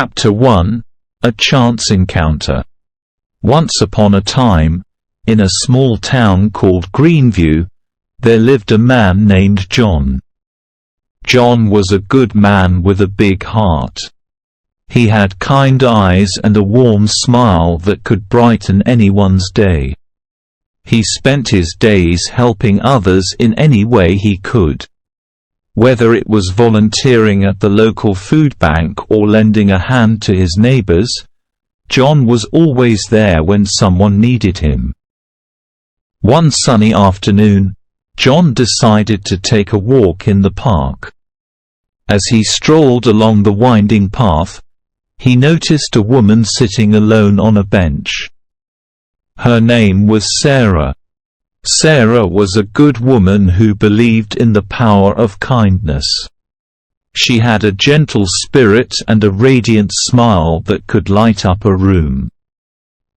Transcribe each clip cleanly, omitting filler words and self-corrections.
Chapter 1 – A Chance Encounter. Once upon a time, in a small town called Greenview, there lived a man named John. John was a good man with a big heart. He had kind eyes and a warm smile that could brighten anyone's day. He spent his days helping others in any way he could. Whether it was volunteering at the local food bank or lending a hand to his neighbors, John was always there when someone needed him. One sunny afternoon, John decided to take a walk in the park. As he strolled along the winding path, he noticed a woman sitting alone on a bench. Her name was Sarah. Sarah was a good woman who believed in the power of kindness. She had a gentle spirit and a radiant smile that could light up a room.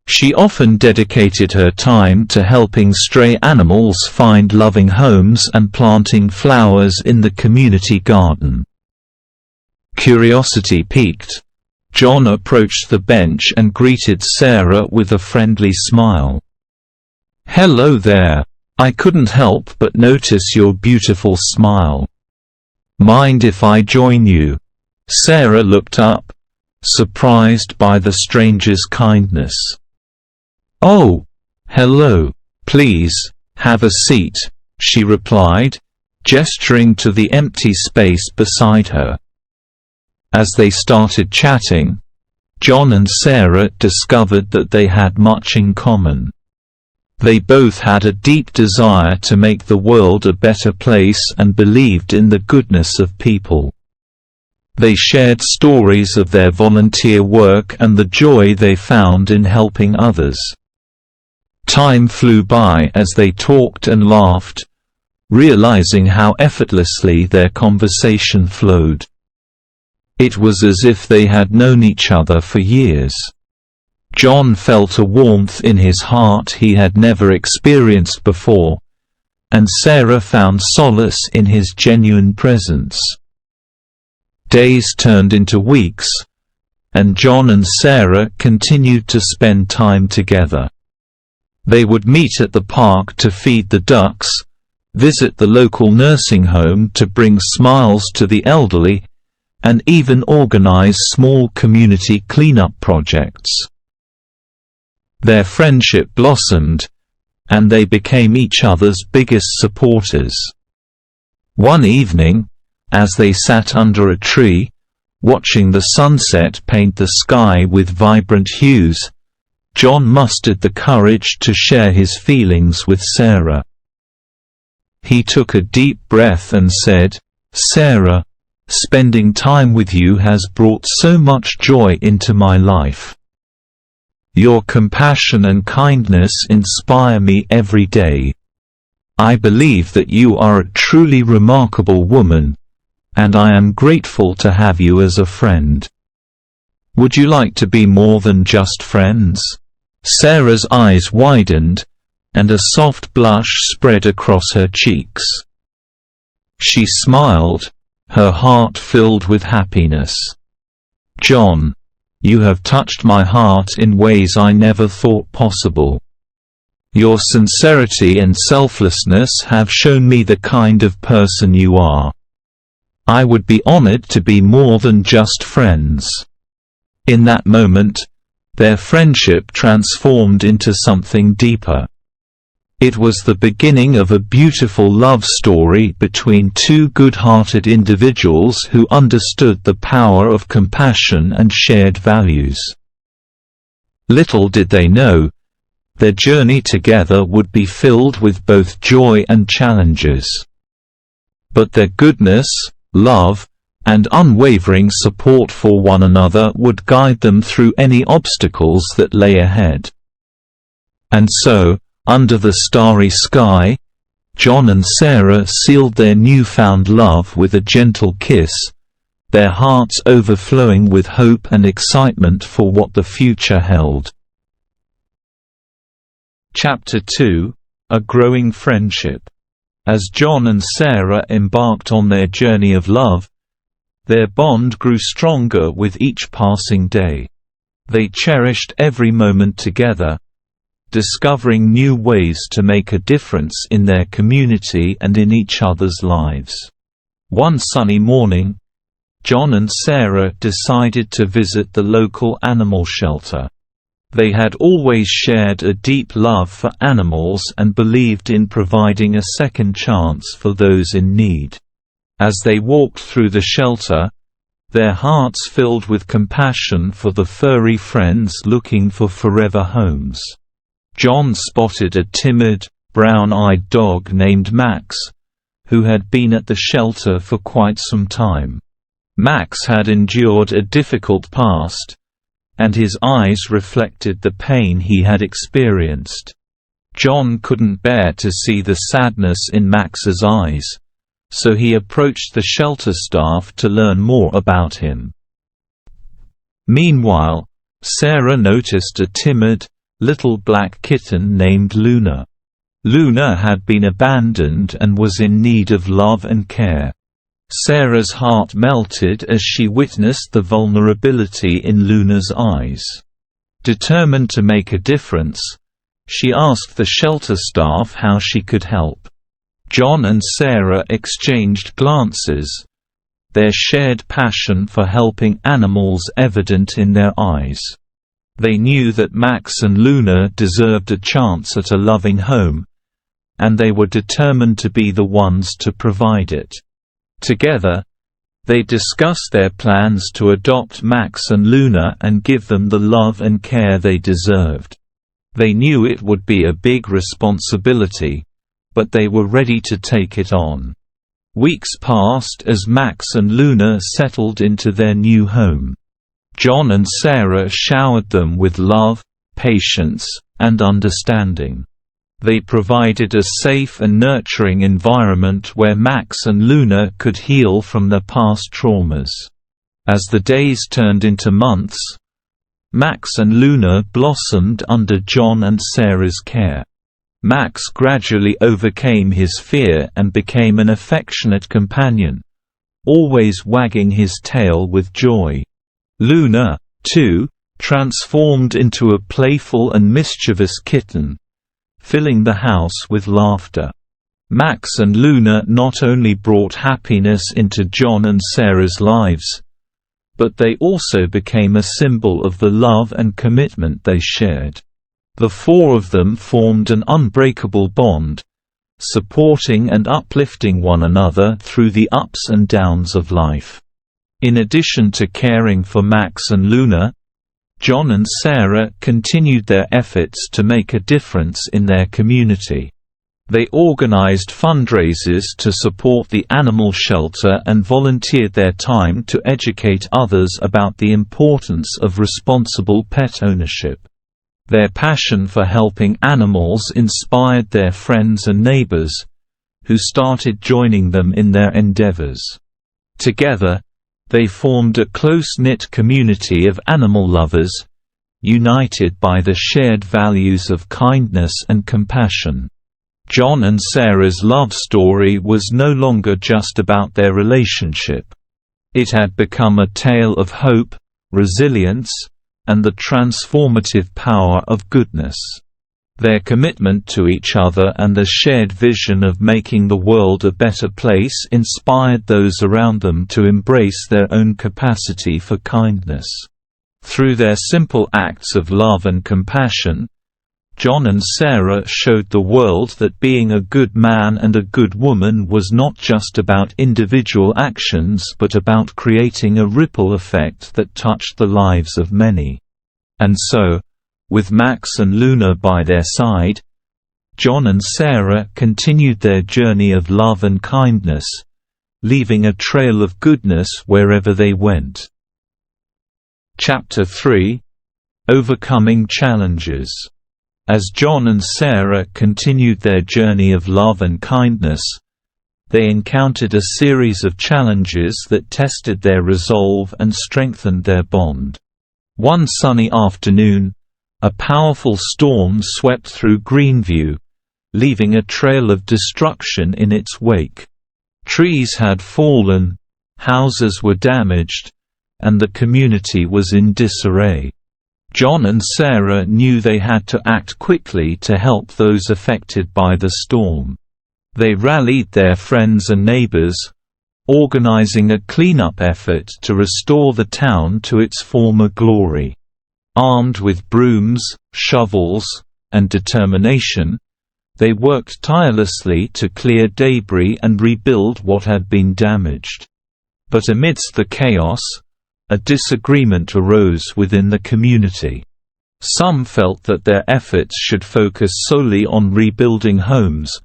She often dedicated her time to helping stray animals find loving homes and planting flowers in the community garden. Curiosity piqued, John approached the bench and greeted Sarah with a friendly smile. "Hello there. I couldn't help but notice your beautiful smile. Mind if I join you?" Sarah looked up, surprised by the stranger's kindness. "Oh, hello. Please, have a seat," she replied, gesturing to the empty space beside her. As they started chatting, John and Sarah discovered that they had much in common. They both had a deep desire to make the world a better place and believed in the goodness of people. They shared stories of their volunteer work and the joy they found in helping others. Time flew by as they talked and laughed, realizing how effortlessly their conversation flowed. It was as if they had known each other for years. John felt a warmth in his heart he had never experienced before, and Sarah found solace in his genuine presence. Days turned into weeks, and John and Sarah continued to spend time together. They would meet at the park to feed the ducks, visit the local nursing home to bring smiles to the elderly, and even organize small community cleanup projects. Their friendship blossomed, and they became each other's biggest supporters. One evening, as they sat under a tree, watching the sunset paint the sky with vibrant hues, John mustered the courage to share his feelings with Sarah. He took a deep breath and said, "Sarah, spending time with you has brought so much joy into my life. Your compassion and kindness inspire me every day. I believe that you are a truly remarkable woman, and I am grateful to have you as a friend. Would you like to be more than just friends?" Sarah's eyes widened, and a soft blush spread across her cheeks. She smiled, her heart filled with happiness. "John, you have touched my heart in ways I never thought possible. Your sincerity and selflessness have shown me the kind of person you are. I would be honored to be more than just friends." In that moment, their friendship transformed into something deeper. It was the beginning of a beautiful love story between two good-hearted individuals who understood the power of compassion and shared values. Little did they know, their journey together would be filled with both joy and challenges. But their goodness, love, and unwavering support for one another would guide them through any obstacles that lay ahead. And so, under the starry sky, John and Sarah sealed their newfound love with a gentle kiss, their hearts overflowing with hope and excitement for what the future held. Chapter 2 – A Growing Friendship. As John and Sarah embarked on their journey of love, Their bond grew stronger with each passing day. They cherished every moment together, discovering new ways to make a difference in their community and in each other's lives. One sunny morning, John and Sarah decided to visit the local animal shelter. They had always shared a deep love for animals and believed in providing a second chance for those in need. As they walked through the shelter, their hearts filled with compassion for the furry friends looking for forever homes. John spotted a timid, brown-eyed dog named Max, who had been at the shelter for quite some time. Max had endured a difficult past, and his eyes reflected the pain he had experienced. John couldn't bear to see the sadness in Max's eyes, so he approached the shelter staff to learn more about him. Meanwhile, Sarah noticed a timid, little black kitten named Luna. Luna had been abandoned and was in need of love and care. Sarah's heart melted as she witnessed the vulnerability in Luna's eyes. Determined to make a difference, she asked the shelter staff how she could help. John and Sarah exchanged glances, their shared passion for helping animals evident in their eyes. They knew that Max and Luna deserved a chance at a loving home, and they were determined to be the ones to provide it. Together, they discussed their plans to adopt Max and Luna and give them the love and care they deserved. They knew it would be a big responsibility, but they were ready to take it on. Weeks passed as Max and Luna settled into their new home. John and Sarah showered them with love, patience, and understanding. They provided a safe and nurturing environment where Max and Luna could heal from their past traumas. As the days turned into months, Max and Luna blossomed under John and Sarah's care. Max gradually overcame his fear and became an affectionate companion, always wagging his tail with joy. Luna, too, transformed into a playful and mischievous kitten, filling the house with laughter. Max and Luna not only brought happiness into John and Sarah's lives, but they also became a symbol of the love and commitment they shared. The four of them formed an unbreakable bond, supporting and uplifting one another through the ups and downs of life. In addition to caring for Max and Luna, John and Sarah continued their efforts to make a difference in their community. They organized fundraisers to support the animal shelter and volunteered their time to educate others about the importance of responsible pet ownership. Their passion for helping animals inspired their friends and neighbors, who started joining them in their endeavors. Together, they formed a close-knit community of animal lovers, united by the shared values of kindness and compassion. John and Sarah's love story was no longer just about their relationship. It had become a tale of hope, resilience, and the transformative power of goodness. Their commitment to each other and the shared vision of making the world a better place inspired those around them to embrace their own capacity for kindness. Through their simple acts of love and compassion, John and Sarah showed the world that being a good man and a good woman was not just about individual actions but about creating a ripple effect that touched the lives of many. And so, with Max and Luna by their side, John and Sarah continued their journey of love and kindness, leaving a trail of goodness wherever they went. Chapter 3: Overcoming Challenges. As John and Sarah continued their journey of love and kindness, they encountered a series of challenges that tested their resolve and strengthened their bond. One sunny afternoon, a powerful storm swept through Greenview, leaving a trail of destruction in its wake. Trees had fallen, houses were damaged, and the community was in disarray. John and Sarah knew they had to act quickly to help those affected by the storm. They rallied their friends and neighbors, organizing a cleanup effort to restore the town to its former glory. Armed with brooms, shovels, and determination, they worked tirelessly to clear debris and rebuild what had been damaged. But amidst the chaos, a disagreement arose within the community. Some felt that their efforts should focus solely on rebuilding homes,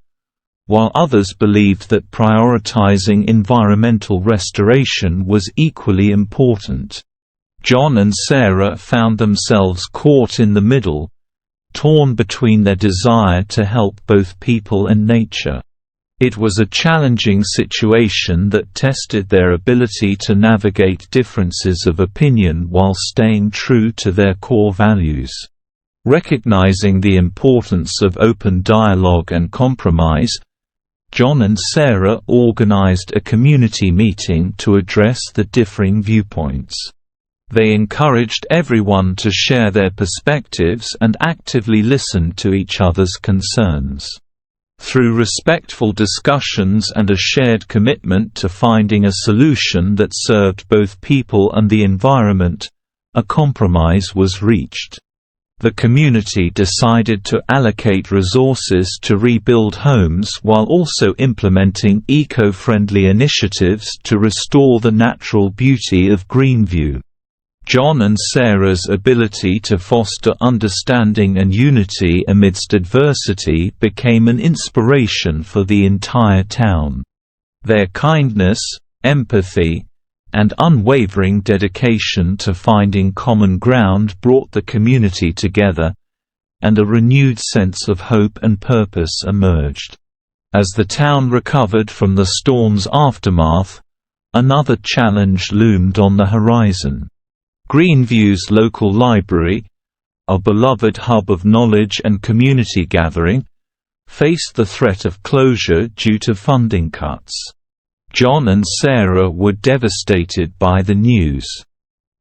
while others believed that prioritizing environmental restoration was equally important. John and Sarah found themselves caught in the middle, torn between their desire to help both people and nature. It was a challenging situation that tested their ability to navigate differences of opinion while staying true to their core values. Recognizing the importance of open dialogue and compromise, John and Sarah organized a community meeting to address the differing viewpoints. They encouraged everyone to share their perspectives and actively listen to each other's concerns. Through respectful discussions and a shared commitment to finding a solution that served both people and the environment, a compromise was reached. The community decided to allocate resources to rebuild homes while also implementing eco-friendly initiatives to restore the natural beauty of Greenview. John and Sarah's ability to foster understanding and unity amidst adversity became an inspiration for the entire town. Their kindness, empathy, and unwavering dedication to finding common ground brought the community together, and a renewed sense of hope and purpose emerged. As the town recovered from the storm's aftermath, another challenge loomed on the horizon. Greenview's local library, a beloved hub of knowledge and community gathering, faced the threat of closure due to funding cuts. John and Sarah were devastated by the news.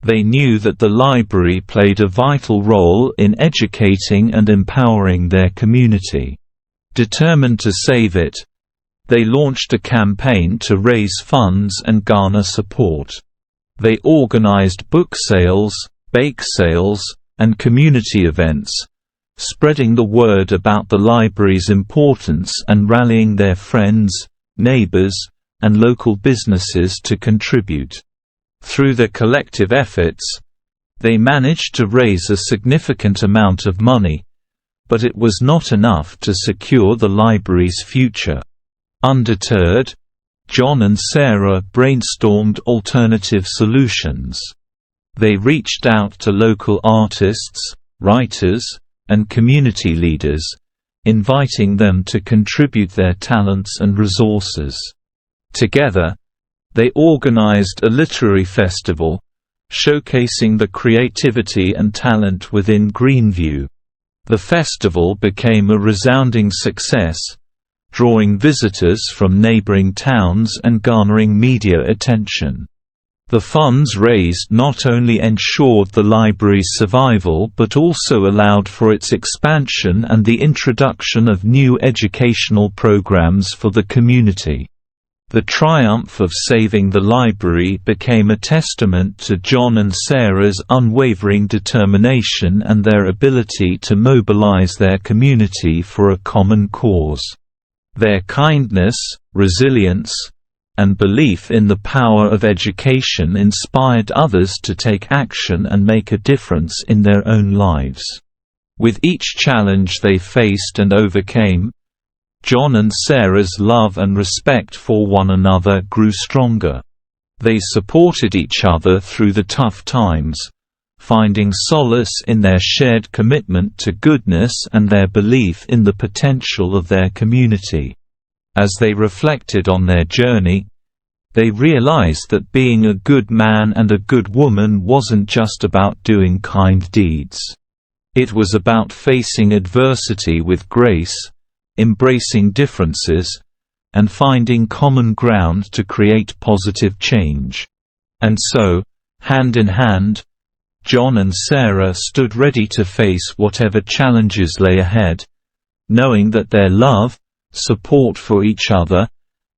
They knew that the library played a vital role in educating and empowering their community. Determined to save it, they launched a campaign to raise funds and garner support. They organized book sales, bake sales, and community events, spreading the word about the library's importance and rallying their friends, neighbors, and local businesses to contribute. Through their collective efforts, they managed to raise a significant amount of money, but it was not enough to secure the library's future. Undeterred, John and Sarah brainstormed alternative solutions. They reached out to local artists, writers, and community leaders, inviting them to contribute their talents and resources. Together, they organized a literary festival, showcasing the creativity and talent within Greenview. The festival became a resounding success, drawing visitors from neighboring towns and garnering media attention. The funds raised not only ensured the library's survival but also allowed for its expansion and the introduction of new educational programs for the community. The triumph of saving the library became a testament to John and Sarah's unwavering determination and their ability to mobilize their community for a common cause. Their kindness, resilience, and belief in the power of education inspired others to take action and make a difference in their own lives. With each challenge they faced and overcame, John and Sarah's love and respect for one another grew stronger. They supported each other through the tough times, finding solace in their shared commitment to goodness and their belief in the potential of their community. As they reflected on their journey, they realized that being a good man and a good woman wasn't just about doing kind deeds. It was about facing adversity with grace, embracing differences, and finding common ground to create positive change. And so, hand in hand, John and Sarah stood ready to face whatever challenges lay ahead, knowing that their love, support for each other,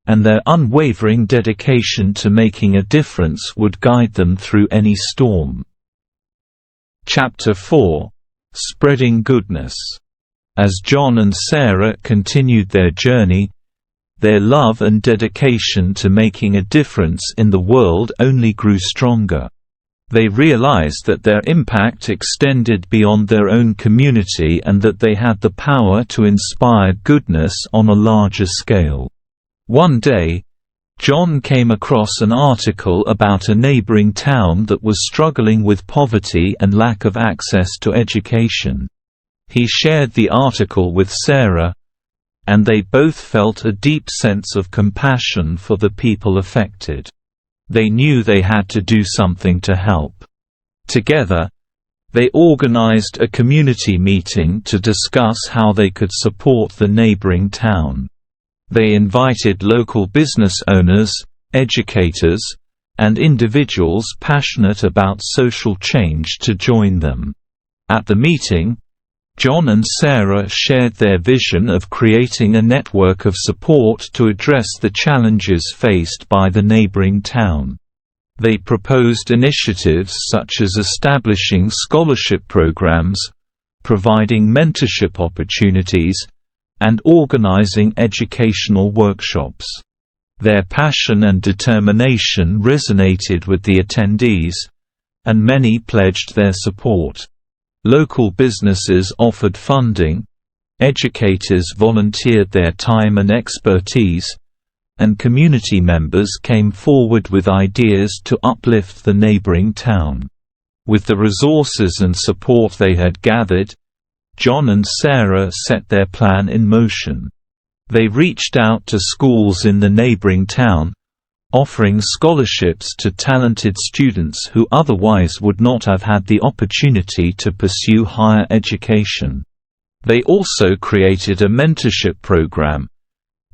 and their unwavering dedication to making a difference would guide them through any storm. Chapter 4: Spreading Goodness. As John and Sarah continued their journey, their love and dedication to making a difference in the world only grew stronger. They realized that their impact extended beyond their own community and that they had the power to inspire goodness on a larger scale. One day, John came across an article about a neighboring town that was struggling with poverty and lack of access to education. He shared the article with Sarah, and they both felt a deep sense of compassion for the people affected. They knew they had to do something to help. Together, they organized a community meeting to discuss how they could support the neighboring town. They invited local business owners, educators, and individuals passionate about social change to join them. At the meeting, John and Sarah shared their vision of creating a network of support to address the challenges faced by the neighboring town. They proposed initiatives such as establishing scholarship programs, providing mentorship opportunities, and organizing educational workshops. Their passion and determination resonated with the attendees, and many pledged their support. Local businesses offered funding, educators volunteered their time and expertise, and community members came forward with ideas to uplift the neighboring town. With the resources and support they had gathered, John and Sarah set their plan in motion. They reached out to schools in the neighboring town, offering scholarships to talented students who otherwise would not have had the opportunity to pursue higher education. They also created a mentorship program,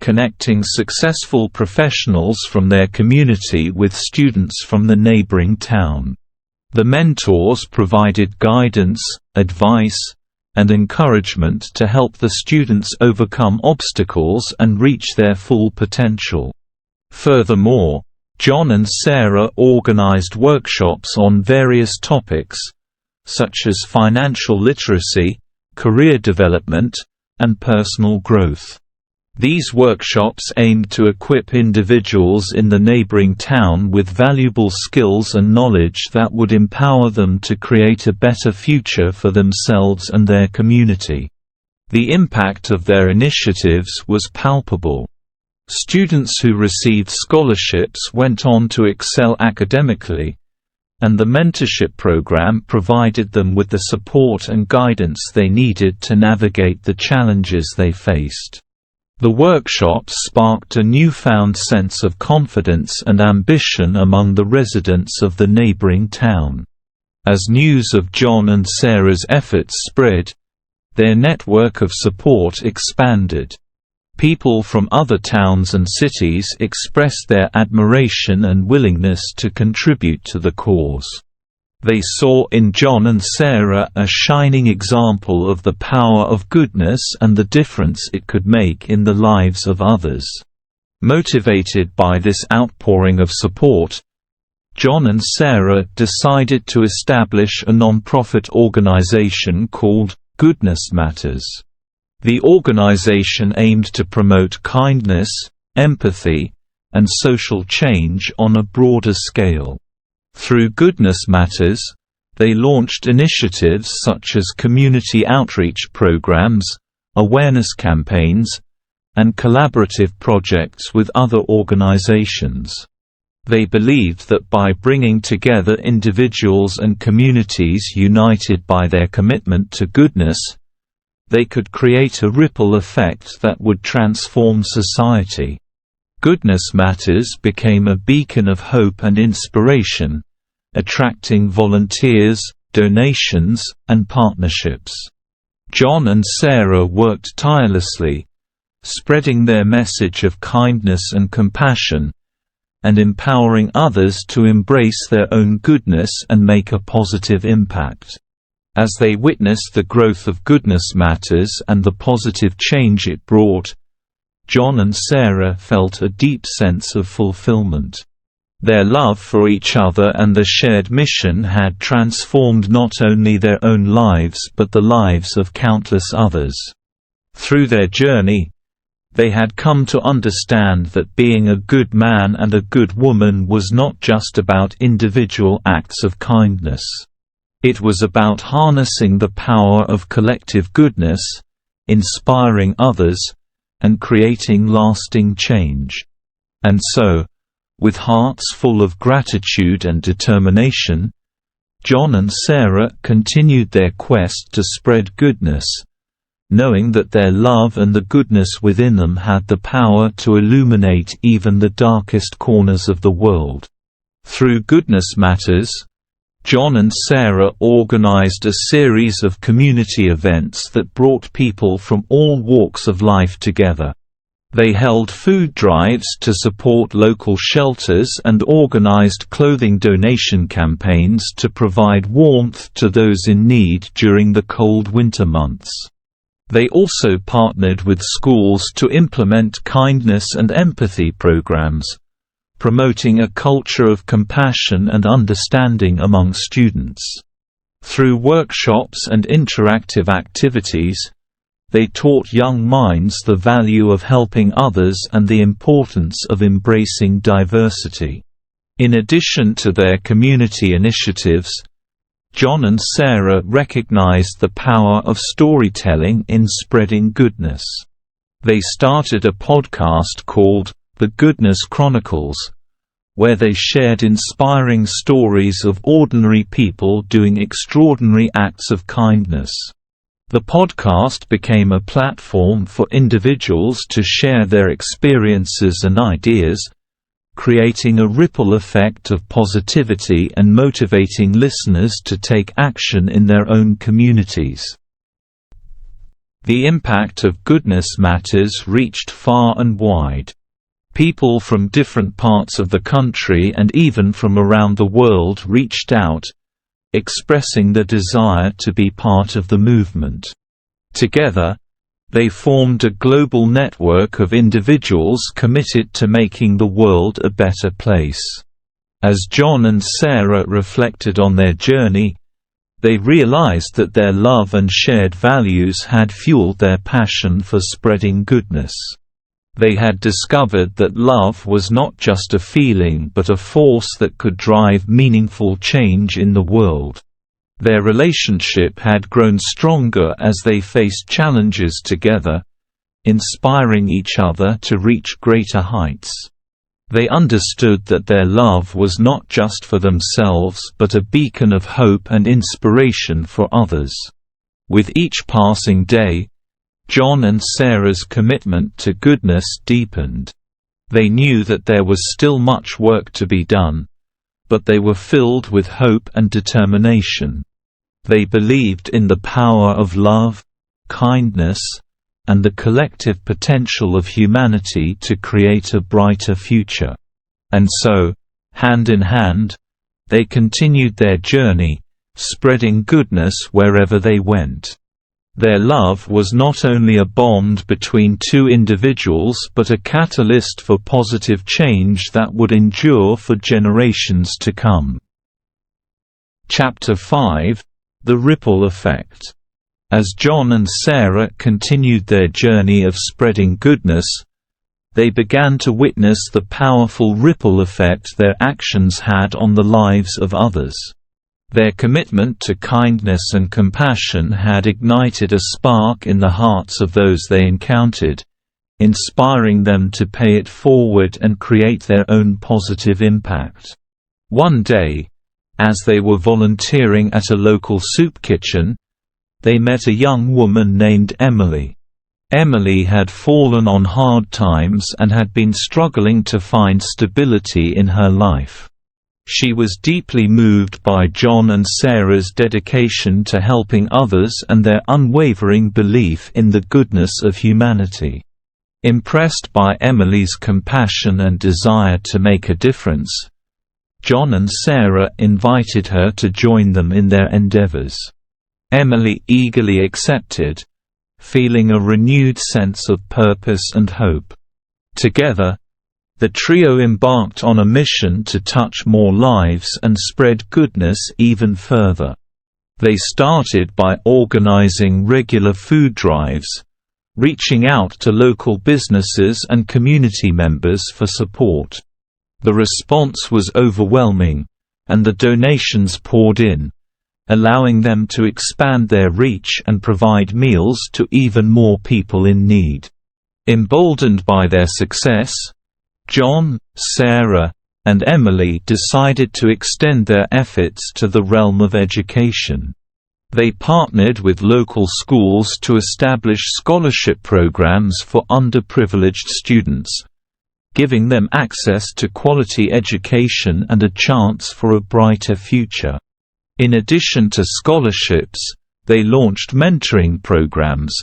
connecting successful professionals from their community with students from the neighboring town. The mentors provided guidance, advice, and encouragement to help the students overcome obstacles and reach their full potential. Furthermore, John and Sarah organized workshops on various topics, such as financial literacy, career development, and personal growth. These workshops aimed to equip individuals in the neighboring town with valuable skills and knowledge that would empower them to create a better future for themselves and their community. The impact of their initiatives was palpable. Students who received scholarships went on to excel academically, and the mentorship program provided them with the support and guidance they needed to navigate the challenges they faced. The workshops sparked a newfound sense of confidence and ambition among the residents of the neighboring town. As news of John and Sarah's efforts spread, their network of support expanded. People from other towns and cities expressed their admiration and willingness to contribute to the cause. They saw in John and Sarah a shining example of the power of goodness and the difference it could make in the lives of others. Motivated by this outpouring of support, John and Sarah decided to establish a non-profit organization called Goodness Matters. The organization aimed to promote kindness, empathy, and social change on a broader scale. Through Goodness Matters, they launched initiatives such as community outreach programs, awareness campaigns, and collaborative projects with other organizations. They believed that by bringing together individuals and communities united by their commitment to goodness, they could create a ripple effect that would transform society. Goodness Matters became a beacon of hope and inspiration, attracting volunteers, donations, and partnerships. John and Sarah worked tirelessly, spreading their message of kindness and compassion, and empowering others to embrace their own goodness and make a positive impact. As they witnessed the growth of Goodness Matters and the positive change it brought, John and Sarah felt a deep sense of fulfillment. Their love for each other and the shared mission had transformed not only their own lives but the lives of countless others. Through their journey, they had come to understand that being a good man and a good woman was not just about individual acts of kindness. It was about harnessing the power of collective goodness, inspiring others, and creating lasting change. And so, with hearts full of gratitude and determination, John and Sarah continued their quest to spread goodness, knowing that their love and the goodness within them had the power to illuminate even the darkest corners of the world. Through Goodness Matters, John and Sarah organized a series of community events that brought people from all walks of life together. They held food drives to support local shelters and organized clothing donation campaigns to provide warmth to those in need during the cold winter months. They also partnered with schools to implement kindness and empathy programs, promoting a culture of compassion and understanding among students. Through workshops and interactive activities, they taught young minds the value of helping others and the importance of embracing diversity. In addition to their community initiatives, John and Sarah recognized the power of storytelling in spreading goodness. They started a podcast called The Goodness Chronicles, where they shared inspiring stories of ordinary people doing extraordinary acts of kindness. The podcast became a platform for individuals to share their experiences and ideas, creating a ripple effect of positivity and motivating listeners to take action in their own communities. The impact of Goodness Matters reached far and wide. People from different parts of the country and even from around the world reached out, expressing the desire to be part of the movement. Together, they formed a global network of individuals committed to making the world a better place. As John and Sarah reflected on their journey, they realized that their love and shared values had fueled their passion for spreading goodness. They had discovered that love was not just a feeling but a force that could drive meaningful change in the world. Their relationship had grown stronger as they faced challenges together, inspiring each other to reach greater heights. They understood that their love was not just for themselves but a beacon of hope and inspiration for others. With each passing day, John and Sarah's commitment to goodness deepened. They knew that there was still much work to be done, but they were filled with hope and determination. They believed in the power of love, kindness, and the collective potential of humanity to create a brighter future. And so, hand in hand, they continued their journey, spreading goodness wherever they went. Their love was not only a bond between two individuals but a catalyst for positive change that would endure for generations to come. Chapter 5: The Ripple Effect. As John and Sarah continued their journey of spreading goodness, they began to witness the powerful ripple effect their actions had on the lives of others. Their commitment to kindness and compassion had ignited a spark in the hearts of those they encountered, inspiring them to pay it forward and create their own positive impact. One day, as they were volunteering at a local soup kitchen, they met a young woman named Emily. Emily had fallen on hard times and had been struggling to find stability in her life. She was deeply moved by John and Sarah's dedication to helping others and their unwavering belief in the goodness of humanity. Impressed by Emily's compassion and desire to make a difference, John and Sarah invited her to join them in their endeavors. Emily eagerly accepted, feeling a renewed sense of purpose and hope. Together, the trio embarked on a mission to touch more lives and spread goodness even further. They started by organizing regular food drives, reaching out to local businesses and community members for support. The response was overwhelming, and the donations poured in, allowing them to expand their reach and provide meals to even more people in need. Emboldened by their success, John, Sarah, and Emily decided to extend their efforts to the realm of education. They partnered with local schools to establish scholarship programs for underprivileged students, giving them access to quality education and a chance for a brighter future. In addition to scholarships, they launched mentoring programs,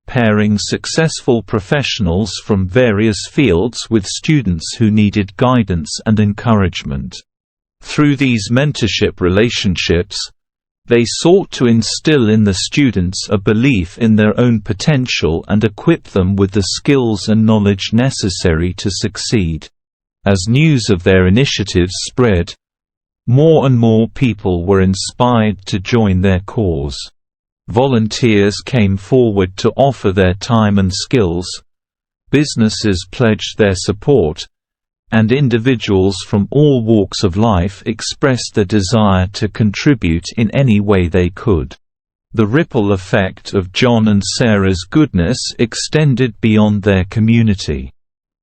pairing successful professionals from various fields with students who needed guidance and encouragement. Through these mentorship relationships, they sought to instill in the students a belief in their own potential and equip them with the skills and knowledge necessary to succeed. As news of their initiatives spread, more and more people were inspired to join their cause. Volunteers came forward to offer their time and skills, businesses pledged their support, and individuals from all walks of life expressed their desire to contribute in any way they could. The ripple effect of John and Sarah's goodness extended beyond their community.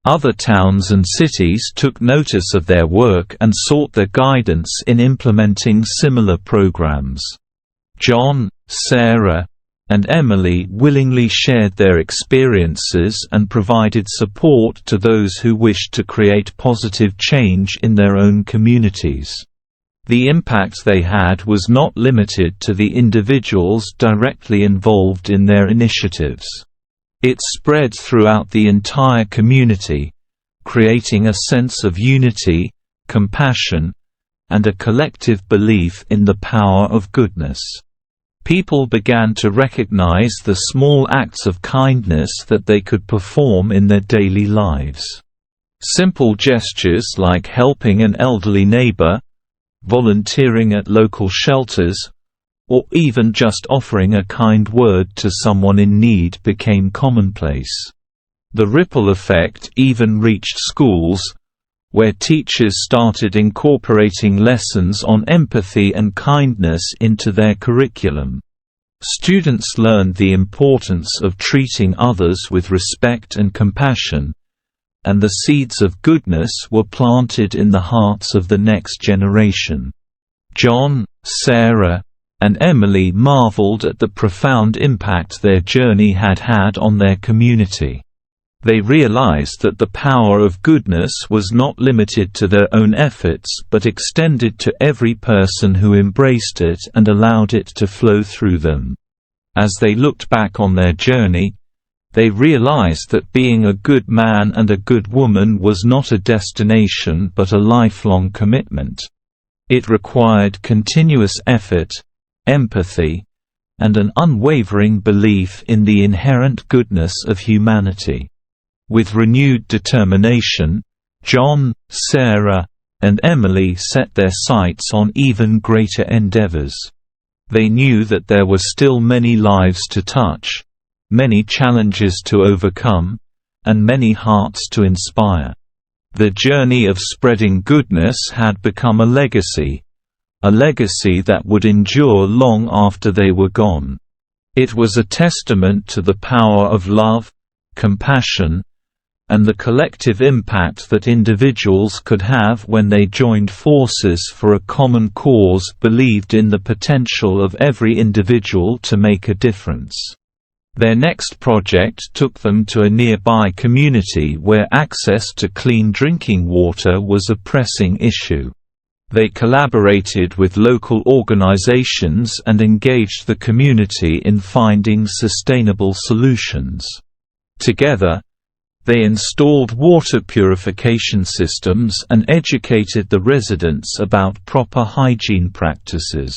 Other towns and cities took notice of their work and sought their guidance in implementing similar programs. John, Sarah, and Emily willingly shared their experiences and provided support to those who wished to create positive change in their own communities. The impact they had was not limited to the individuals directly involved in their initiatives. It spread throughout the entire community, creating a sense of unity, compassion, and a collective belief in the power of goodness. People began to recognize the small acts of kindness that they could perform in their daily lives. Simple gestures like helping an elderly neighbor, volunteering at local shelters, or even just offering a kind word to someone in need became commonplace. The ripple effect even reached schools, where teachers started incorporating lessons on empathy and kindness into their curriculum. Students learned the importance of treating others with respect and compassion, and the seeds of goodness were planted in the hearts of the next generation. John, Sarah, and Emily marveled at the profound impact their journey had had on their community. They realized that the power of goodness was not limited to their own efforts but extended to every person who embraced it and allowed it to flow through them. As they looked back on their journey, they realized that being a good man and a good woman was not a destination but a lifelong commitment. It required continuous effort, empathy, and an unwavering belief in the inherent goodness of humanity. With renewed determination, John, Sarah, and Emily set their sights on even greater endeavors. They knew that there were still many lives to touch, many challenges to overcome, and many hearts to inspire. The journey of spreading goodness had become a legacy that would endure long after they were gone. It was a testament to the power of love, compassion, and the collective impact that individuals could have when they joined forces for a common cause, believed in the potential of every individual to make a difference. Their next project took them to a nearby community where access to clean drinking water was a pressing issue. They collaborated with local organizations and engaged the community in finding sustainable solutions. Together, They installed water purification systems and educated the residents about proper hygiene practices.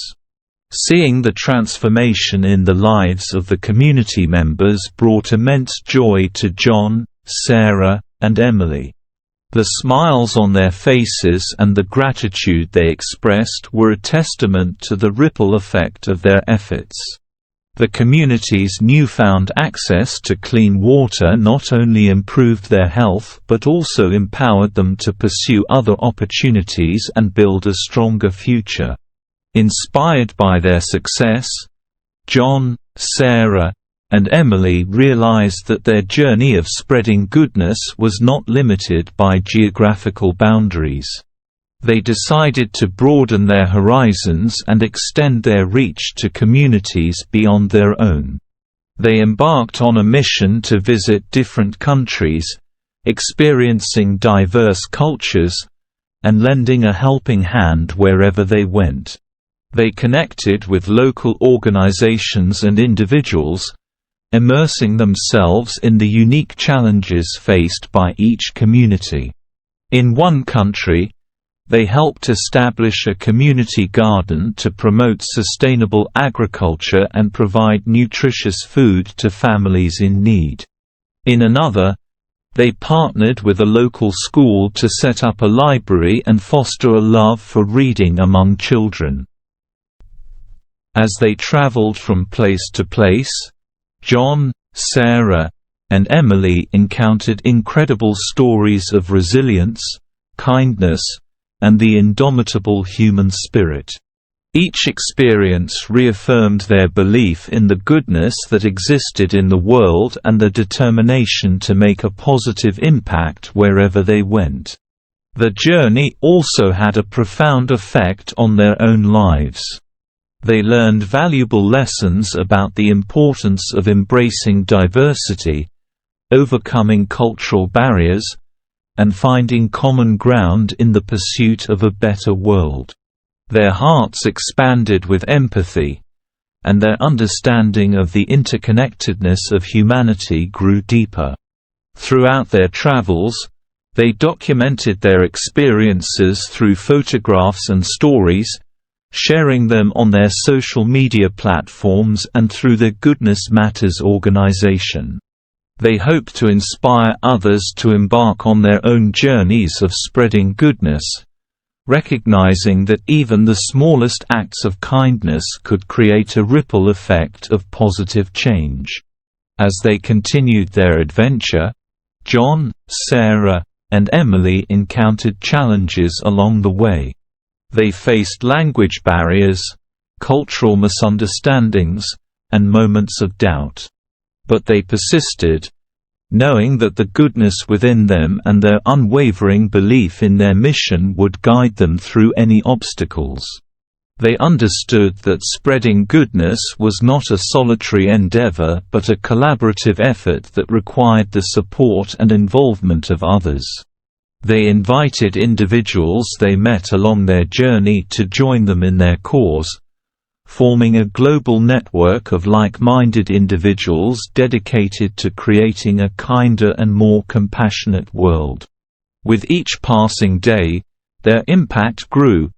Seeing the transformation in the lives of the community members brought immense joy to John, Sarah, and Emily. The smiles on their faces and the gratitude they expressed were a testament to the ripple effect of their efforts. The community's newfound access to clean water not only improved their health but also empowered them to pursue other opportunities and build a stronger future. Inspired by their success, John, Sarah, and Emily realized that their journey of spreading goodness was not limited by geographical boundaries. They decided to broaden their horizons and extend their reach to communities beyond their own. They embarked on a mission to visit different countries, experiencing diverse cultures, and lending a helping hand wherever they went. They connected with local organizations and individuals, immersing themselves in the unique challenges faced by each community. In one country, they helped establish a community garden to promote sustainable agriculture and provide nutritious food to families in need. In another, they partnered with a local school to set up a library and foster a love for reading among children. As they traveled from place to place, John, Sarah, and Emily encountered incredible stories of resilience, kindness, and the indomitable human spirit. Each experience reaffirmed their belief in the goodness that existed in the world and the determination to make a positive impact wherever they went. The journey also had a profound effect on their own lives. They learned valuable lessons about the importance of embracing diversity, overcoming cultural barriers, and finding common ground in the pursuit of a better world. Their hearts expanded with empathy, and their understanding of the interconnectedness of humanity grew deeper. Throughout their travels, they documented their experiences through photographs and stories, sharing them on their social media platforms and through their Goodness Matters organization. They hope to inspire others to embark on their own journeys of spreading goodness, recognizing that even the smallest acts of kindness could create a ripple effect of positive change. As they continued their adventure, John, Sarah, and Emily encountered challenges along the way. They faced language barriers, cultural misunderstandings, and moments of doubt. But they persisted, knowing that the goodness within them and their unwavering belief in their mission would guide them through any obstacles. They understood that spreading goodness was not a solitary endeavor but a collaborative effort that required the support and involvement of others. They invited individuals they met along their journey to join them in their cause, forming a global network of like-minded individuals dedicated to creating a kinder and more compassionate world. With each passing day, their impact grew,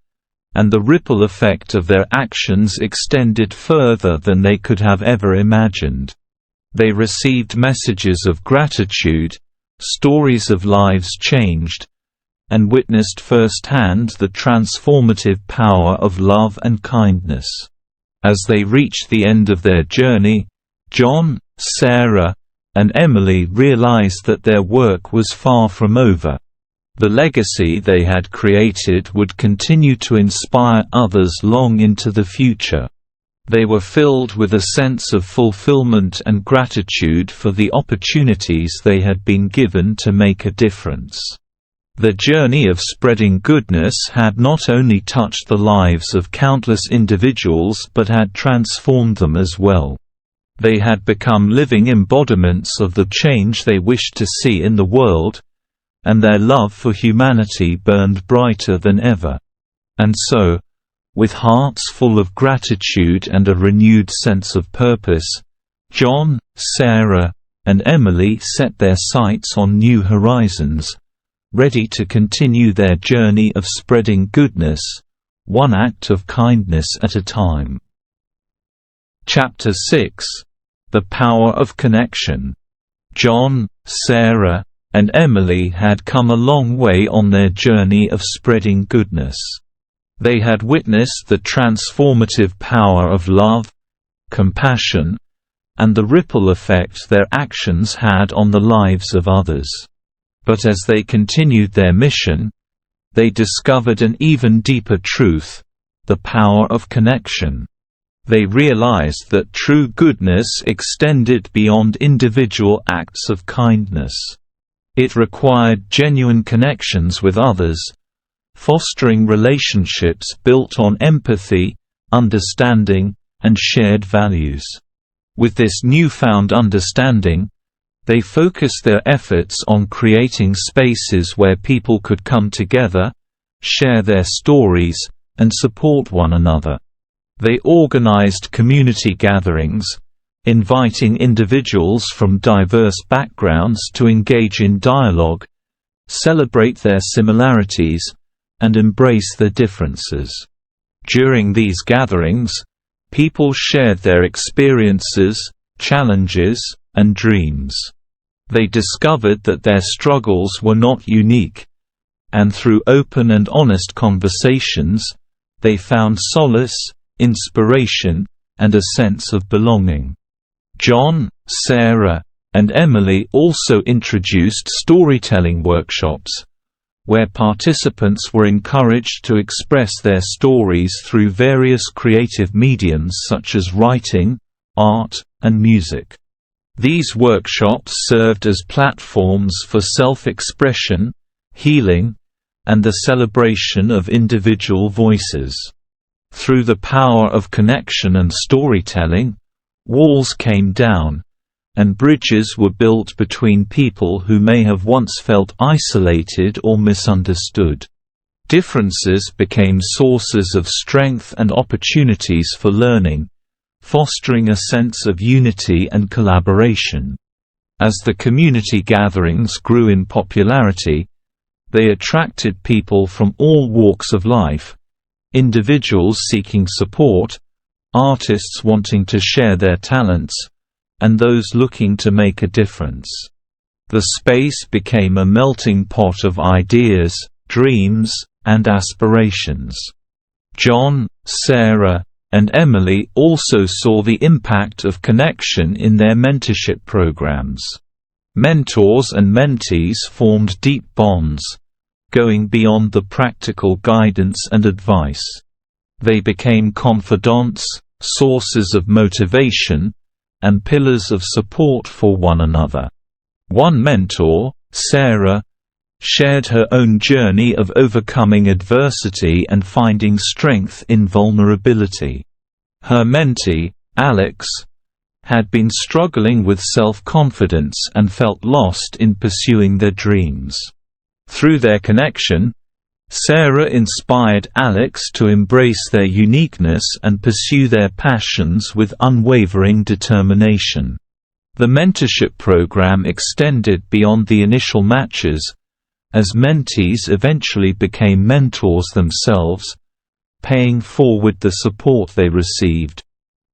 and the ripple effect of their actions extended further than they could have ever imagined. They received messages of gratitude, stories of lives changed, and witnessed firsthand the transformative power of love and kindness. As they reached the end of their journey, John, Sarah, and Emily realized that their work was far from over. The legacy they had created would continue to inspire others long into the future. They were filled with a sense of fulfillment and gratitude for the opportunities they had been given to make a difference. The journey of spreading goodness had not only touched the lives of countless individuals but had transformed them as well. They had become living embodiments of the change they wished to see in the world, and their love for humanity burned brighter than ever. And so, with hearts full of gratitude and a renewed sense of purpose, John, Sarah, and Emily set their sights on new horizons, ready to continue their journey of spreading goodness, one act of kindness at a time. Chapter 6: The Power of Connection. John, Sarah, and Emily had come a long way on their journey of spreading goodness. They had witnessed the transformative power of love, compassion, and the ripple effect their actions had on the lives of others. But as they continued their mission, they discovered an even deeper truth: the power of connection. They realized that true goodness extended beyond individual acts of kindness. It required genuine connections with others, fostering relationships built on empathy, understanding, and shared values. With this newfound understanding, they focused their efforts on creating spaces where people could come together, share their stories, and support one another. They organized community gatherings, inviting individuals from diverse backgrounds to engage in dialogue, celebrate their similarities, and embrace their differences. During these gatherings, people shared their experiences, challenges, and dreams. They discovered that their struggles were not unique, and through open and honest conversations, they found solace, inspiration, and a sense of belonging. John, Sarah, and Emily also introduced storytelling workshops, where participants were encouraged to express their stories through various creative mediums such as writing, art, and music. These workshops served as platforms for self-expression, healing, and the celebration of individual voices. Through the power of connection and storytelling, walls came down, and bridges were built between people who may have once felt isolated or misunderstood. Differences became sources of strength and opportunities for learning, fostering a sense of unity and collaboration. As the community gatherings grew in popularity, they attracted people from all walks of life: individuals seeking support, artists wanting to share their talents, and those looking to make a difference. The space became a melting pot of ideas, dreams, and aspirations. John, Sarah, and Emily also saw the impact of connection in their mentorship programs. Mentors and mentees formed deep bonds, going beyond the practical guidance and advice. They became confidants, sources of motivation, and pillars of support for one another. One mentor, Sarah, shared her own journey of overcoming adversity and finding strength in vulnerability. Her mentee, Alex, had been struggling with self-confidence and felt lost in pursuing their dreams. Through their connection, Sarah inspired Alex to embrace their uniqueness and pursue their passions with unwavering determination. The mentorship program extended beyond the initial matches, as mentees eventually became mentors themselves, paying forward the support they received.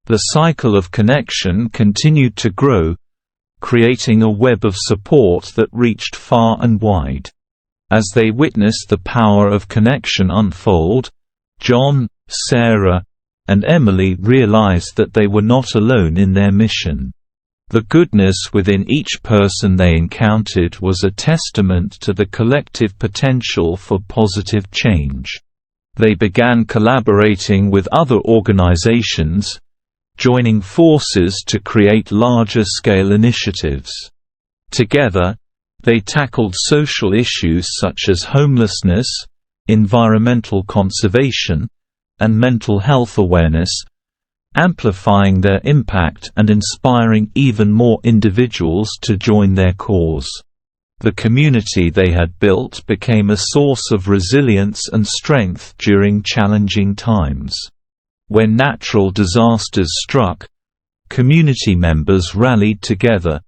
The cycle of connection continued to grow, creating a web of support that reached far and wide. As they witnessed the power of connection unfold, John, Sarah, and Emily realized that they were not alone in their mission. The goodness within each person they encountered was a testament to the collective potential for positive change. They began collaborating with other organizations, joining forces to create larger-scale initiatives. Together, they tackled social issues such as homelessness, environmental conservation, and mental health awareness, amplifying their impact and inspiring even more individuals to join their cause. The community they had built became a source of resilience and strength during challenging times. When natural disasters struck, community members rallied together,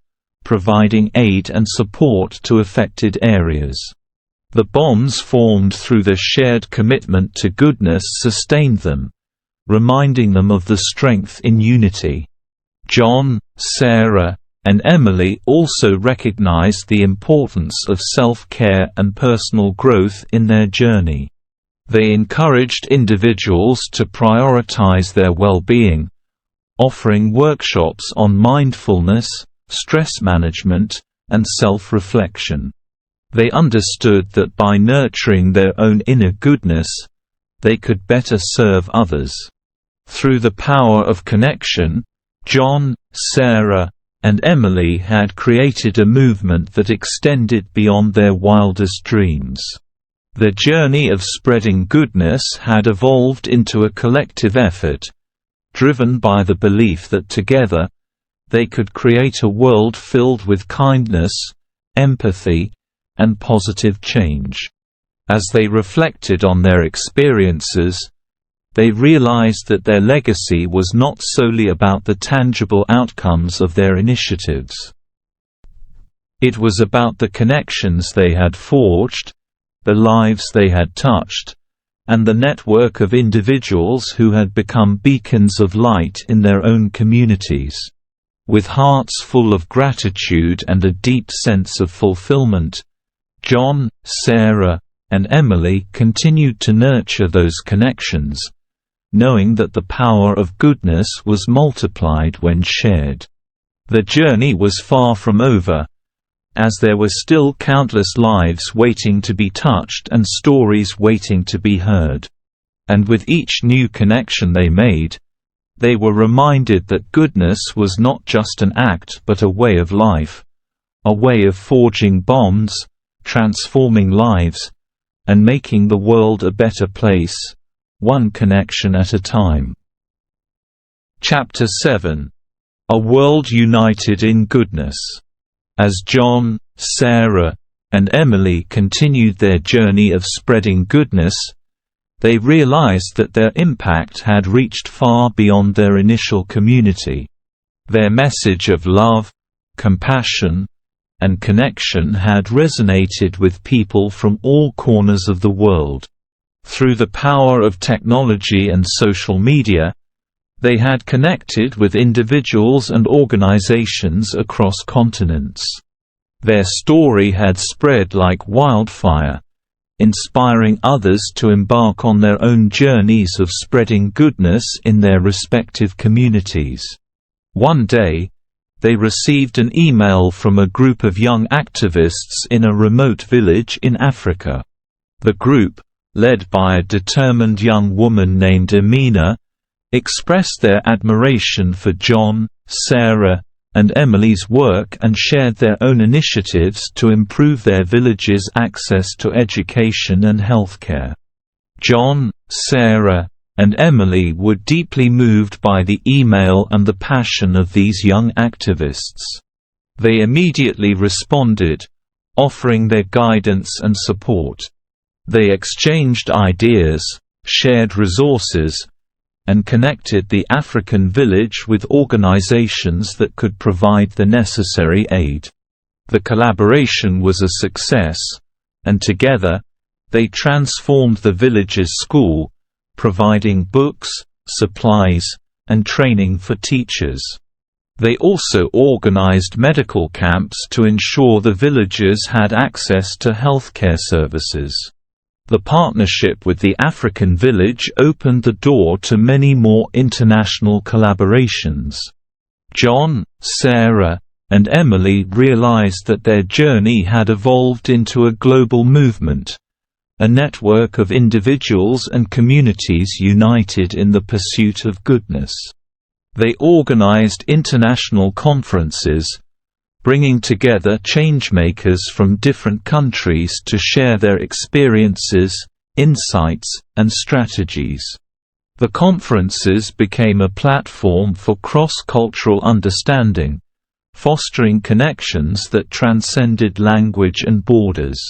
providing aid and support to affected areas. The bonds formed through their shared commitment to goodness sustained them, reminding them of the strength in unity. John, Sarah, and Emily also recognized the importance of self-care and personal growth in their journey. They encouraged individuals to prioritize their well-being, offering workshops on mindfulness, stress management, and self-reflection. They understood that by nurturing their own inner goodness, they could better serve others. Through the power of connection, John, Sarah, and Emily had created a movement that extended beyond their wildest dreams. Their journey of spreading goodness had evolved into a collective effort, driven by the belief that together, they could create a world filled with kindness, empathy, and positive change. As they reflected on their experiences, they realized that their legacy was not solely about the tangible outcomes of their initiatives. It was about the connections they had forged, the lives they had touched, and the network of individuals who had become beacons of light in their own communities. With hearts full of gratitude and a deep sense of fulfillment, John, Sarah, and Emily continued to nurture those connections, knowing that the power of goodness was multiplied when shared. The journey was far from over, as there were still countless lives waiting to be touched and stories waiting to be heard. And with each new connection they made, they were reminded that goodness was not just an act but a way of life, a way of forging bonds, transforming lives, and making the world a better place, one connection at a time. Chapter 7. A World United in Goodness. As John, Sarah, and Emily continued their journey of spreading goodness, they realized that their impact had reached far beyond their initial community. Their message of love, compassion, and connection had resonated with people from all corners of the world. Through the power of technology and social media, they had connected with individuals and organizations across continents. Their story had spread like wildfire, inspiring others to embark on their own journeys of spreading goodness in their respective communities. One day, they received an email from a group of young activists in a remote village in Africa. The group, led by a determined young woman named Amina, expressed their admiration for John, Sarah, and Emily's work and shared their own initiatives to improve their village's access to education and healthcare. John, Sarah, and Emily were deeply moved by the email and the passion of these young activists. They immediately responded, offering their guidance and support. They exchanged ideas, shared resources, and connected the African village with organizations that could provide the necessary aid. The collaboration was a success, and together, they transformed the village's school, providing books, supplies, and training for teachers. They also organized medical camps to ensure the villagers had access to healthcare services. The partnership with the African village opened the door to many more international collaborations. John, Sarah, and Emily realized that their journey had evolved into a global movement, a network of individuals and communities united in the pursuit of goodness. They organized international conferences, bringing together changemakers from different countries to share their experiences, insights, and strategies. The conferences became a platform for cross-cultural understanding, fostering connections that transcended language and borders.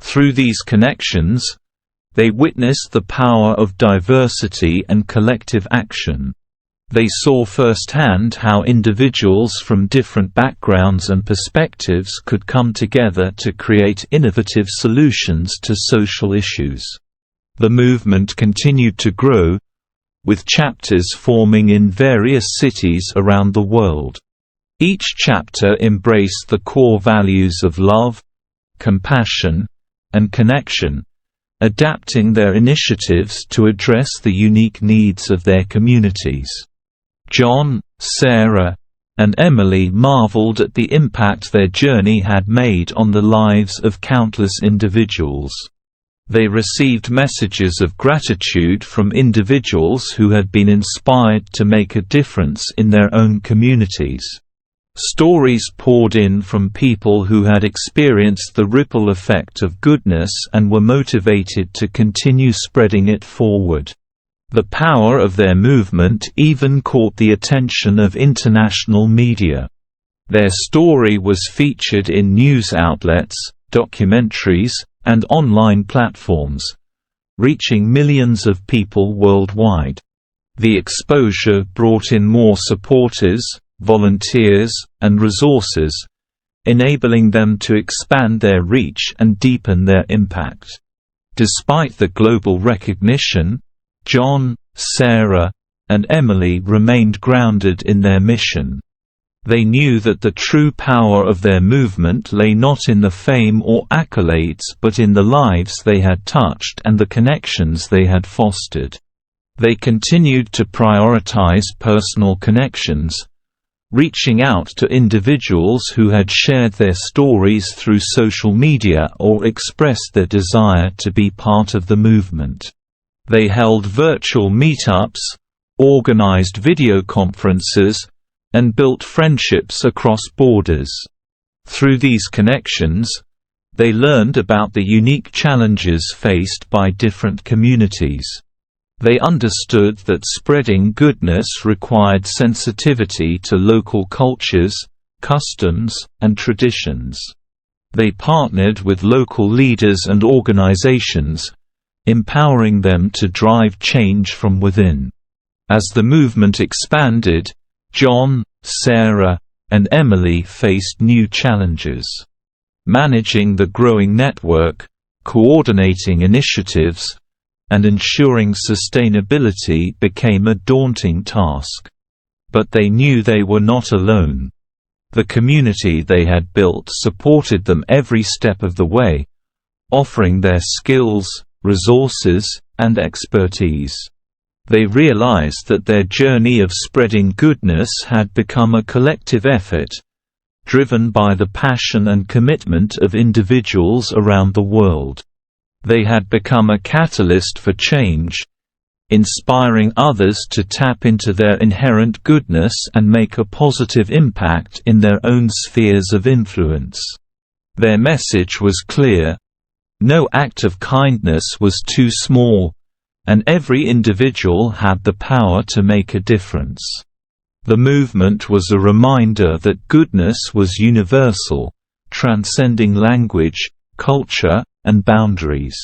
Through these connections, they witnessed the power of diversity and collective action. They saw firsthand how individuals from different backgrounds and perspectives could come together to create innovative solutions to social issues. The movement continued to grow, with chapters forming in various cities around the world. Each chapter embraced the core values of love, compassion, and connection, adapting their initiatives to address the unique needs of their communities. John, Sarah, and Emily marveled at the impact their journey had made on the lives of countless individuals. They received messages of gratitude from individuals who had been inspired to make a difference in their own communities. Stories poured in from people who had experienced the ripple effect of goodness and were motivated to continue spreading it forward. The power of their movement even caught the attention of international media. Their story was featured in news outlets, documentaries, and online platforms, reaching millions of people worldwide. The exposure brought in more supporters, volunteers, and resources, enabling them to expand their reach and deepen their impact. Despite the global recognition, John, Sarah, and Emily remained grounded in their mission. They knew that the true power of their movement lay not in the fame or accolades but in the lives they had touched and the connections they had fostered. They continued to prioritize personal connections, reaching out to individuals who had shared their stories through social media or expressed their desire to be part of the movement. They held virtual meetups, organized video conferences, and built friendships across borders. Through these connections, they learned about the unique challenges faced by different communities. They understood that spreading goodness required sensitivity to local cultures, customs, and traditions. They partnered with local leaders and organizations, empowering them to drive change from within. As the movement expanded, John, Sarah, and Emily faced new challenges. Managing the growing network, coordinating initiatives, and ensuring sustainability became a daunting task. But they knew they were not alone. The community they had built supported them every step of the way, offering their skills, resources, and expertise. They realized that their journey of spreading goodness had become a collective effort, driven by the passion and commitment of individuals around the world. They had become a catalyst for change, inspiring others to tap into their inherent goodness and make a positive impact in their own spheres of influence. Their message was clear: no act of kindness was too small, and every individual had the power to make a difference. The movement was a reminder that goodness was universal, transcending language, culture, and boundaries.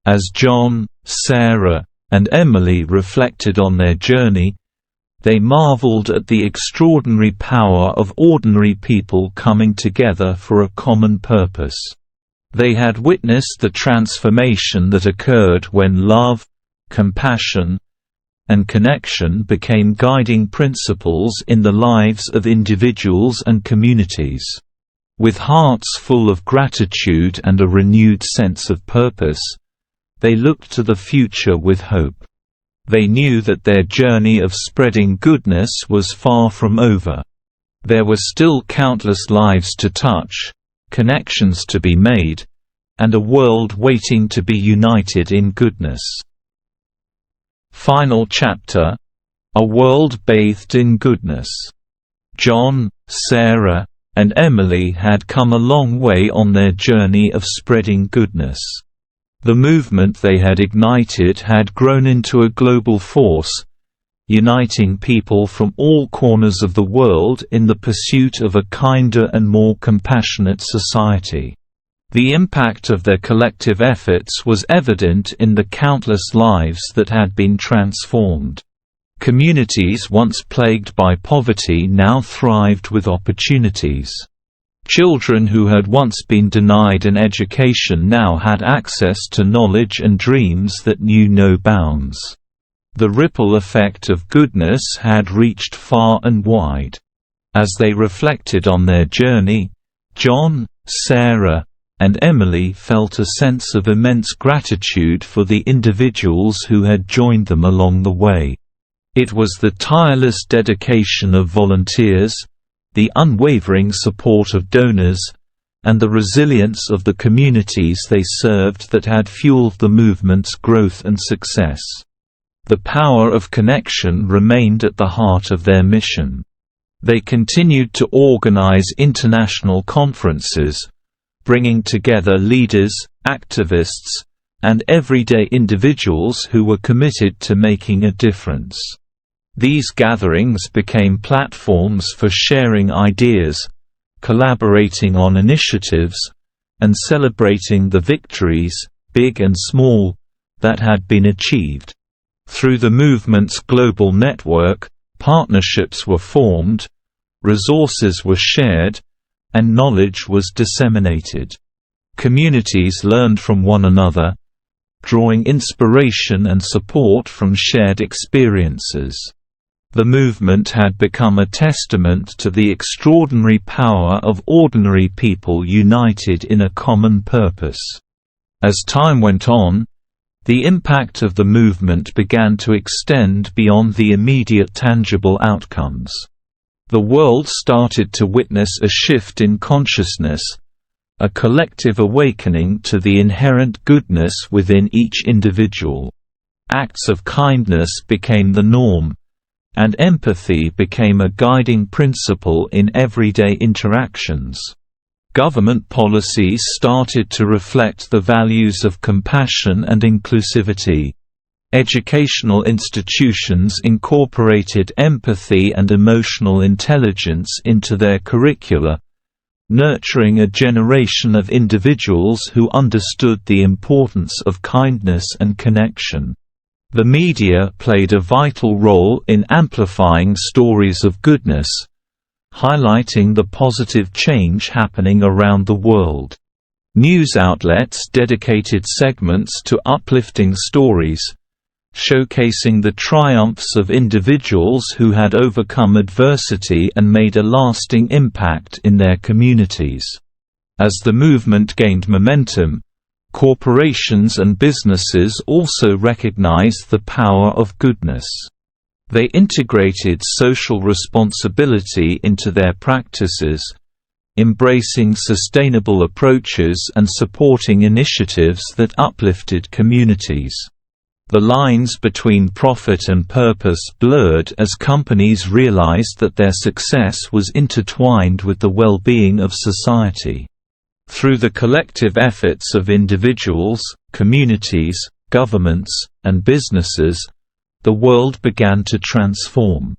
As John, Sarah, and Emily reflected on their journey, they marveled at the extraordinary power of ordinary people coming together for a common purpose. They had witnessed the transformation that occurred when love, compassion, and connection became guiding principles in the lives of individuals and communities. With hearts full of gratitude and a renewed sense of purpose, they looked to the future with hope. They knew that their journey of spreading goodness was far from over. There were still countless lives to touch, connections to be made, and a world waiting to be united in goodness. Final chapter: A world bathed in goodness. John, Sarah, and Emily had come a long way on their journey of spreading goodness. The movement they had ignited had grown into a global force, uniting people from all corners of the world in the pursuit of a kinder and more compassionate society. The impact of their collective efforts was evident in the countless lives that had been transformed. Communities once plagued by poverty now thrived with opportunities. Children who had once been denied an education now had access to knowledge and dreams that knew no bounds. The ripple effect of goodness had reached far and wide. As they reflected on their journey, John, Sarah, and Emily felt a sense of immense gratitude for the individuals who had joined them along the way. It was the tireless dedication of volunteers, the unwavering support of donors, and the resilience of the communities they served that had fueled the movement's growth and success. The power of connection remained at the heart of their mission. They continued to organize international conferences, bringing together leaders, activists, and everyday individuals who were committed to making a difference. These gatherings became platforms for sharing ideas, collaborating on initiatives, and celebrating the victories, big and small, that had been achieved. Through the movement's global network, partnerships were formed, resources were shared, and knowledge was disseminated. Communities learned from one another, drawing inspiration and support from shared experiences. The movement had become a testament to the extraordinary power of ordinary people united in a common purpose. As time went on, the impact of the movement began to extend beyond the immediate tangible outcomes. The world started to witness a shift in consciousness, a collective awakening to the inherent goodness within each individual. Acts of kindness became the norm, and empathy became a guiding principle in everyday interactions. Government policies started to reflect the values of compassion and inclusivity. Educational institutions incorporated empathy and emotional intelligence into their curricula, nurturing a generation of individuals who understood the importance of kindness and connection. The media played a vital role in amplifying stories of goodness, highlighting the positive change happening around the world. News outlets dedicated segments to uplifting stories, showcasing the triumphs of individuals who had overcome adversity and made a lasting impact in their communities. As the movement gained momentum, corporations and businesses also recognized the power of goodness. They integrated social responsibility into their practices, embracing sustainable approaches and supporting initiatives that uplifted communities. The lines between profit and purpose blurred as companies realized that their success was intertwined with the well-being of society. Through the collective efforts of individuals, communities, governments, and businesses, the world began to transform.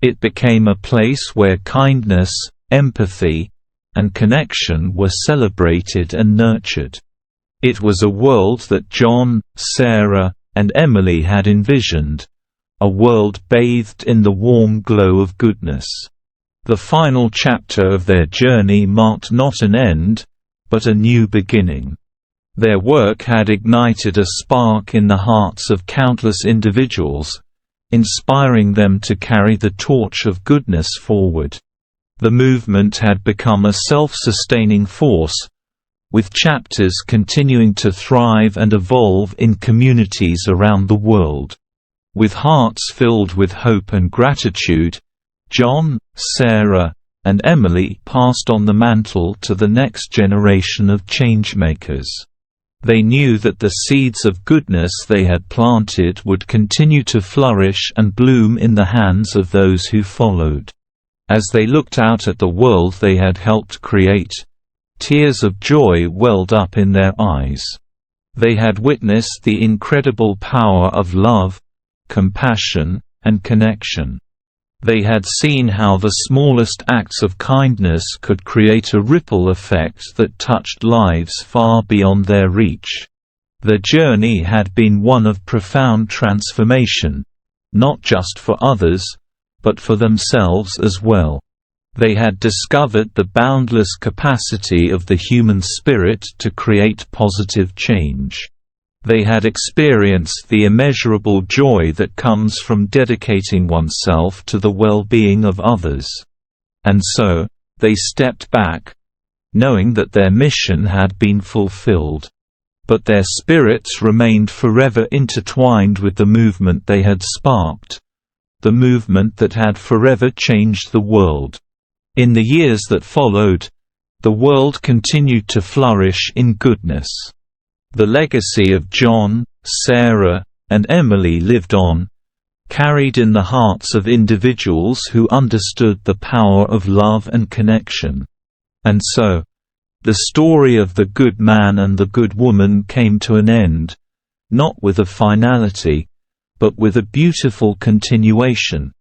It became a place where kindness, empathy, and connection were celebrated and nurtured. It was a world that John, Sarah, and Emily had envisioned, a world bathed in the warm glow of goodness. The final chapter of their journey marked not an end, but a new beginning. Their work had ignited a spark in the hearts of countless individuals, inspiring them to carry the torch of goodness forward. The movement had become a self-sustaining force, with chapters continuing to thrive and evolve in communities around the world. With hearts filled with hope and gratitude, John, Sarah, and Emily passed on the mantle to the next generation of changemakers. They knew that the seeds of goodness they had planted would continue to flourish and bloom in the hands of those who followed. As they looked out at the world they had helped create, tears of joy welled up in their eyes. They had witnessed the incredible power of love, compassion, and connection. They had seen how the smallest acts of kindness could create a ripple effect that touched lives far beyond their reach. Their journey had been one of profound transformation, not just for others, but for themselves as well. They had discovered the boundless capacity of the human spirit to create positive change. They had experienced the immeasurable joy that comes from dedicating oneself to the well-being of others. And so, they stepped back, knowing that their mission had been fulfilled. But their spirits remained forever intertwined with the movement they had sparked, the movement that had forever changed the world. In the years that followed, the world continued to flourish in goodness. The legacy of John, Sarah, and Emily lived on, carried in the hearts of individuals who understood the power of love and connection. And so, the story of the good man and the good woman came to an end, not with a finality, but with a beautiful continuation,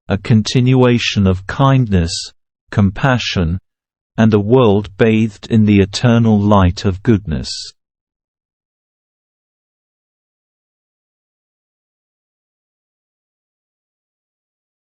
a continuation of kindness, compassion, and a world bathed in the eternal light of goodness.